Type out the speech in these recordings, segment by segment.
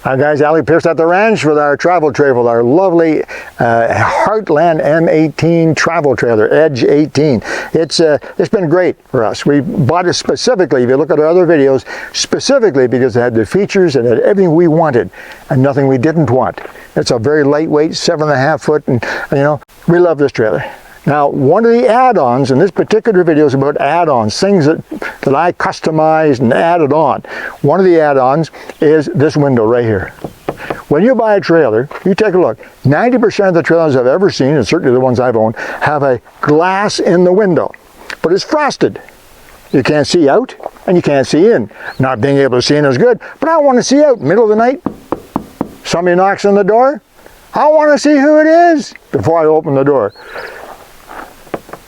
Hi guys, Alec Peirce at the ranch with our travel trailer, our lovely Heartland M18 travel trailer, Edge 18. It's been great for us. We bought it specifically, if you look at our other videos, specifically because it had the features and it had everything we wanted and nothing we didn't want. It's a very lightweight, 7.5 foot, and you know, we love this trailer. Now, one of the add-ons in this particular video is about add-ons, things that I customized and added on. One of the add-ons is this window right here. When you buy a trailer, you take a look. 90% of the trailers I've ever seen, and certainly the ones I've owned, have a glass in the window, but it's frosted. You can't see out and you can't see in. Not being able to see in is good, but I want to see out. Middle of the night, somebody knocks on the door. I want to see who it is before I open the door.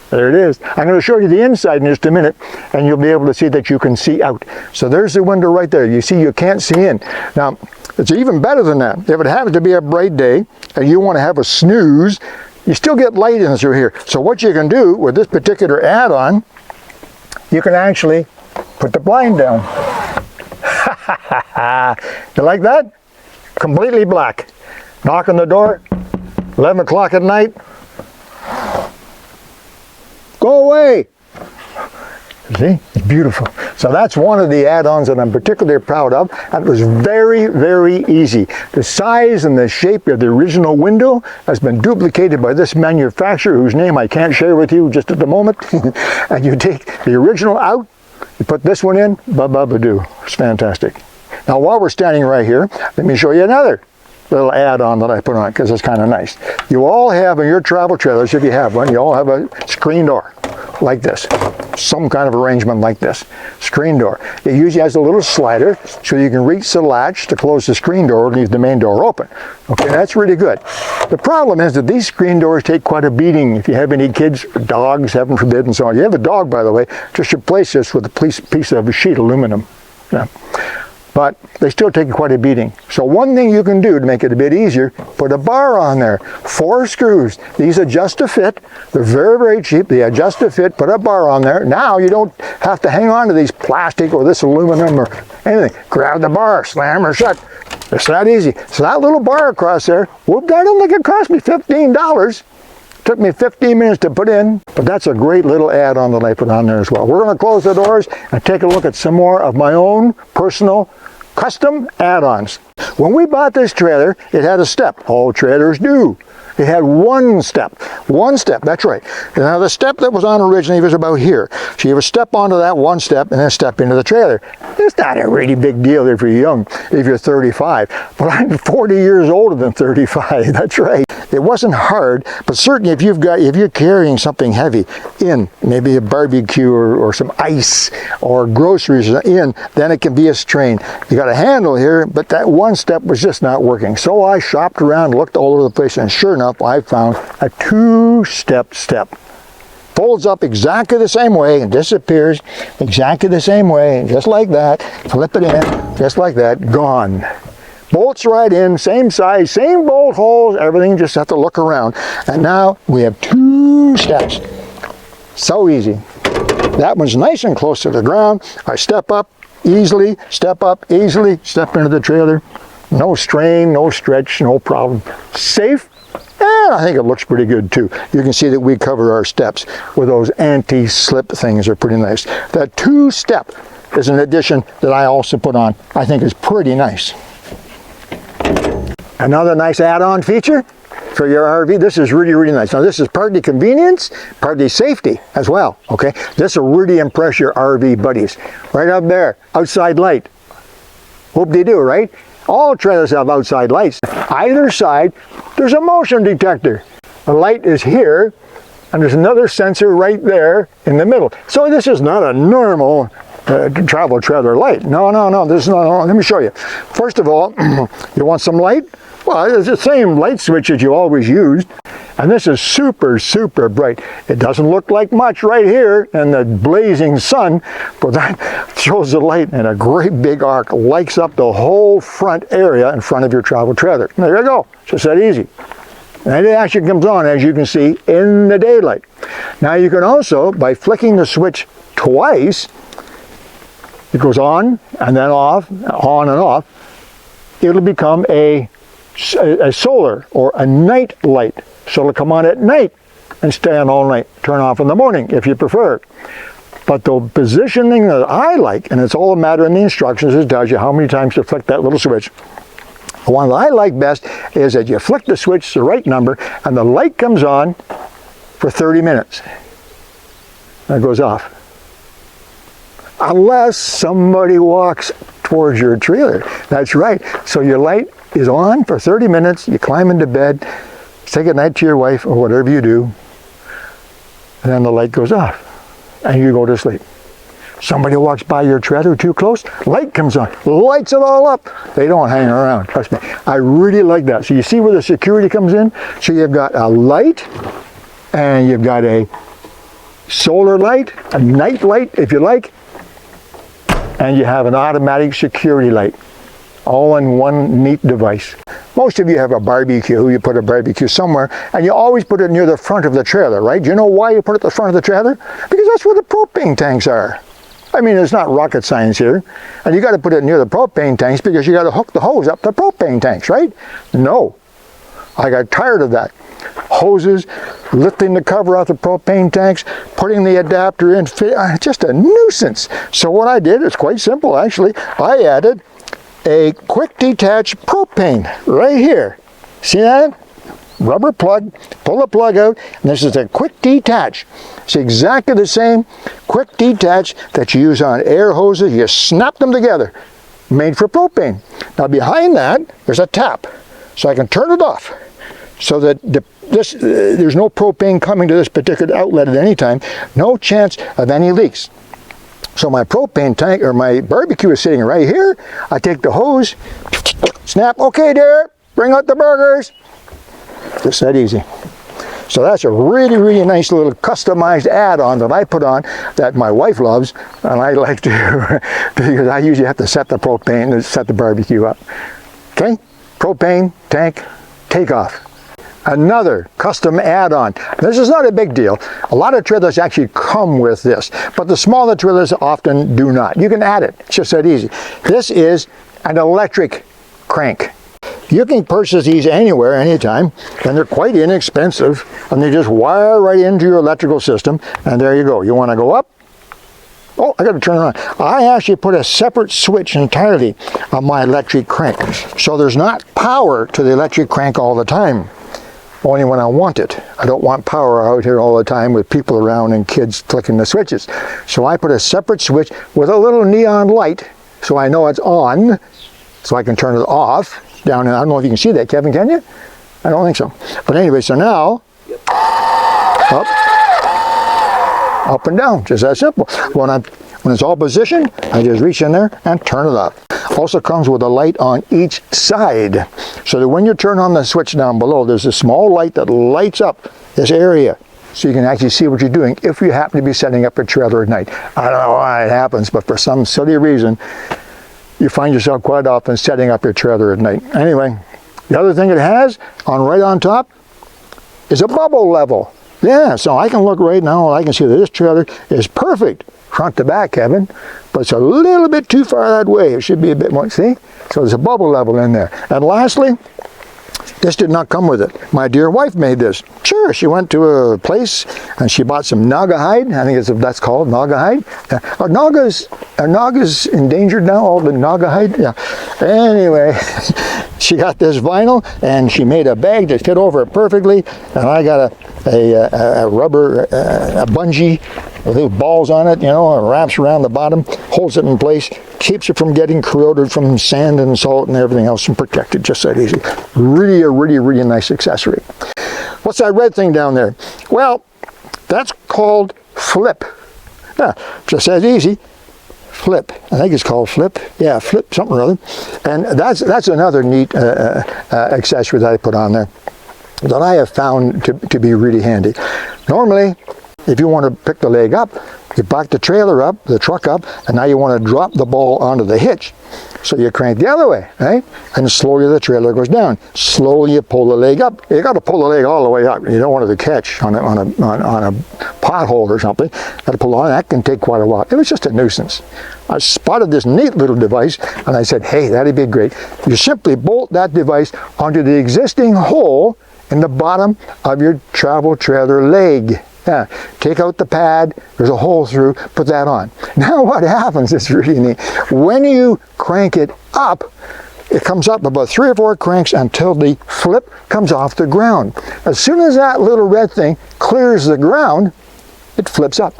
There it is. I'm going to show you the inside in just a minute, and you'll be able to see that you can see out. So there's the window right there. You see you can't see in. Now, it's even better than that. If it happens to be a bright day, and you want to have a snooze, you still get light in through here. So what you can do with this particular add-on, you can actually put the blind down. You like that? Completely black. Knock on the door, 11 o'clock at night. Go away! See? It's beautiful. So that's one of the add-ons that I'm particularly proud of. And it was very, very easy. The size and the shape of the original window has been duplicated by this manufacturer whose name I can't share with you just at the moment. And you take the original out, you put this one in, ba-ba-ba-doo. It's fantastic. Now while we're standing right here, let me show you another little add-on that I put on because it's kind of nice. You all have in your travel trailers, if you have one, you all have a screen door like this. Some kind of arrangement like this. Screen door. It usually has a little slider so you can reach the latch to close the screen door and leave the main door open. Okay, that's really good. The problem is that these screen doors take quite a beating. If you have any kids or dogs, heaven forbid, and so on. You have a dog, by the way, just replace this with a piece of sheet aluminum. Yeah. But they still take quite a beating. So one thing you can do to make it a bit easier, put a bar on there. 4 screws. These adjust to fit. They're very, very cheap. They adjust to fit. Put a bar on there. Now you don't have to hang on to these plastic or this aluminum or anything. Grab the bar, slam her shut. It's that easy. So that little bar across there, whoop, I don't think it cost me $15. Took me 15 minutes to put in, but that's a great little add-on that I put on there as well. We're going to close the doors and take a look at some more of my own personal custom add-ons. When we bought this trailer, it had a step. All trailers do. It had one step, that's right. Now the step that was on originally was about here. So you have a step onto that one step and then step into the trailer. It's not a really big deal if you're young, if you're 35. But I'm 40 years older than 35, that's right. It wasn't hard, but certainly if you're carrying something heavy in, maybe a barbecue or some ice or groceries in, then it can be a strain. You got a handle here, but that one step was just not working. So I shopped around, looked all over the place, and sure enough, I found a 2-step step. Folds up exactly the same way and disappears exactly the same way, just like that. Flip it in, just like that, gone. Bolts right in, same size, same bolt holes, everything, just have to look around. And now we have 2 steps. So easy. That one's nice and close to the ground. I step up easily, step into the trailer. No strain, no stretch, no problem. Safe. And I think it looks pretty good too. You can see that we cover our steps with those anti-slip things. They're pretty nice. That 2-step is an addition that I also put on. I think is pretty nice. Another nice add-on feature for your RV. This is really, really nice. Now this is partly convenience, partly safety as well. Okay, this will really impress your RV buddies. Right up there, outside light. Whoop-de-doo, right? All trailers have outside lights. Either side, there's a motion detector. The light is here, and there's another sensor right there in the middle. So this is not a normal travel trailer light. No, this is not. Let me show you. First of all, you want some light? Well, it's the same light switch that you always used. And this is super, super bright. It doesn't look like much right here in the blazing sun, but that throws the light in a great big arc, lights up the whole front area in front of your travel trailer. There you go. It's just that easy. And it actually comes on, as you can see, in the daylight. Now you can also, by flicking the switch twice, it goes on and then off, on and off. it'll become a solar or a night light. So it'll come on at night and stay on all night. Turn off in the morning if you prefer. But the positioning that I like, and it's all a matter in the instructions, it tells you how many times to flick that little switch. The one that I like best is that you flick the switch the right number and the light comes on for 30 minutes. And it goes off. Unless somebody walks towards your trailer. That's right. So your light is on for 30 minutes, you climb into bed, say goodnight to your wife or whatever you do, and then the light goes off and you go to sleep. Somebody walks by your trailer too close, light comes on, lights it all up. They don't hang around, trust me. I really like that. So you see where the security comes in? So you've got a light and you've got a solar light, a night light if you like, and you have an automatic security light, all in one neat device. Most of you have a barbecue. You put a barbecue somewhere, and you always put it near the front of the trailer, right? Do you know why you put it at the front of the trailer? Because that's where the propane tanks are. I mean, it's not rocket science here. And you got to put it near the propane tanks because you got to hook the hose up the propane tanks, right? No. I got tired of that. Hoses, lifting the cover off the propane tanks, putting the adapter in, just a nuisance. So what I did, it's quite simple actually. I added a quick detach propane right here. See that? Rubber plug, pull the plug out, and this is a quick detach. It's exactly the same quick detach that you use on air hoses. You snap them together, made for propane. Now behind that, there's a tap, so I can turn it off, so that there's no propane coming to this particular outlet at any time. No chance of any leaks. So my propane tank, or my barbecue is sitting right here. I take the hose, snap, okay dear, bring out the burgers. Just that easy. So that's a really, really nice little customized add-on that I put on that my wife loves, and I like to, because I usually have to set the propane and set the barbecue up. Okay, propane tank, take off. Another custom add-on. This is not a big deal. A lot of trailers actually come with this, but the smaller trailers often do not. You can add it. It's just that easy. This is an electric crank. You can purchase these anywhere, anytime, and they're quite inexpensive, and they just wire right into your electrical system, and there you go. You want to go up? Oh, I got to turn it on. I actually put a separate switch entirely on my electric crank, so there's not power to the electric crank all the time. Only when I want it. I don't want power out here all the time with people around and kids clicking the switches. So I put a separate switch with a little neon light, so I know it's on, so I can turn it off. Down, and I don't know if you can see that, Kevin, can you? I don't think so. But anyway, so now, up and down, just that simple. When it's all positioned, I just reach in there and turn it off. Also comes with a light on each side, so that when you turn on the switch down below, there's a small light that lights up this area, so you can actually see what you're doing if you happen to be setting up your trailer at night. I don't know why it happens, but for some silly reason, you find yourself quite often setting up your trailer at night. Anyway, the other thing it has right on top is a bubble level. Yeah, so I can look right now and I can see that this trailer is perfect front to back, Kevin, but it's a little bit too far that way. It should be a bit more, see? So there's a bubble level in there. And lastly, this did not come with it. My dear wife made this. Sure, she went to a place and she bought some naga hide. I think that's called naga hide. Are nagas endangered now? All the naga hide? Yeah. Anyway, she got this vinyl and she made a bag that fit over it perfectly. And I got a rubber, a bungee with little balls on it, you know, and wraps around the bottom, holds it in place, keeps it from getting corroded from sand and salt and everything else, and protected, just that easy. Really a really nice accessory. What's that red thing down there? Well, that's called flip. Yeah, just as easy. Flip. I think it's called flip. Yeah, flip something or other. And that's another neat accessory that I put on there that I have found to be really handy. Normally, if you want to pick the leg up, You back the trailer up, the truck up, and now you want to drop the ball onto the hitch. So you crank the other way, right? And slowly the trailer goes down. Slowly you pull the leg up. You got to pull the leg all the way up. You don't want it to catch on a pothole or something. Got to pull on. That can take quite a while. It was just a nuisance. I spotted this neat little device, and I said, hey, that'd be great. You simply bolt that device onto the existing hole in the bottom of your travel trailer leg. Yeah, take out the pad, there's a hole through, put that on. Now what happens is really neat. When you crank it up, it comes up about 3 or 4 cranks until the flip comes off the ground. As soon as that little red thing clears the ground, it flips up.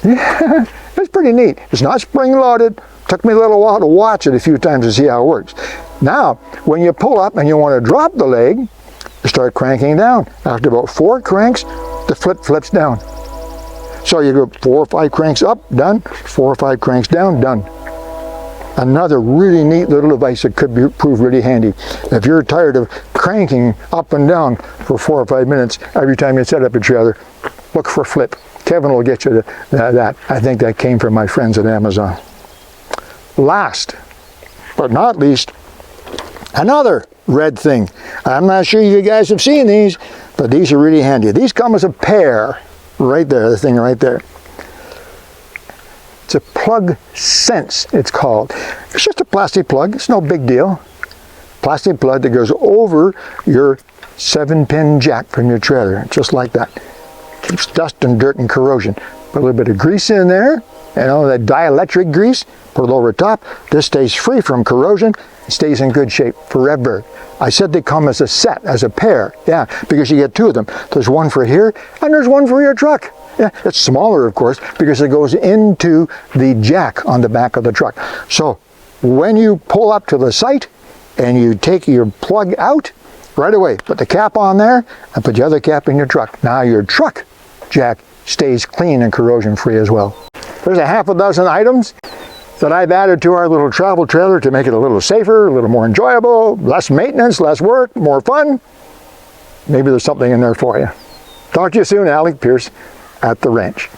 Yeah, it's pretty neat. It's not spring-loaded. Took me a little while to watch it a few times to see how it works. Now, when you pull up and you want to drop the leg, you start cranking down. After about 4 cranks, the flip flips down. So you go 4 or 5 cranks up, done. 4 or 5 cranks down, done. Another really neat little device that could prove really handy. If you're tired of cranking up and down for 4 or 5 minutes every time you set up a trailer, look for flip. Kevin will get you that. I think that came from my friends at Amazon. Last but not least, another red thing. I'm not sure you guys have seen these, but these are really handy. These come as a pair, right there, the thing right there. It's a plug sense, it's called. It's just a plastic plug, it's no big deal. Plastic plug that goes over your 7-pin jack from your trailer, just like that. Keeps dust and dirt and corrosion. Put a little bit of grease in there, you know, that dielectric grease, put it over top. This stays free from corrosion. It stays in good shape forever. I said they come as a set, as a pair. Yeah, because you get 2 of them. There's one for here, and there's one for your truck. Yeah, it's smaller, of course, because it goes into the jack on the back of the truck. So when you pull up to the site and you take your plug out, right away, put the cap on there and put the other cap in your truck. Now your truck jack stays clean and corrosion free as well. There's a half a dozen items that I've added to our little travel trailer to make it a little safer, a little more enjoyable, less maintenance, less work, more fun. Maybe there's something in there for you. Talk to you soon. Alec, Peirce at the ranch.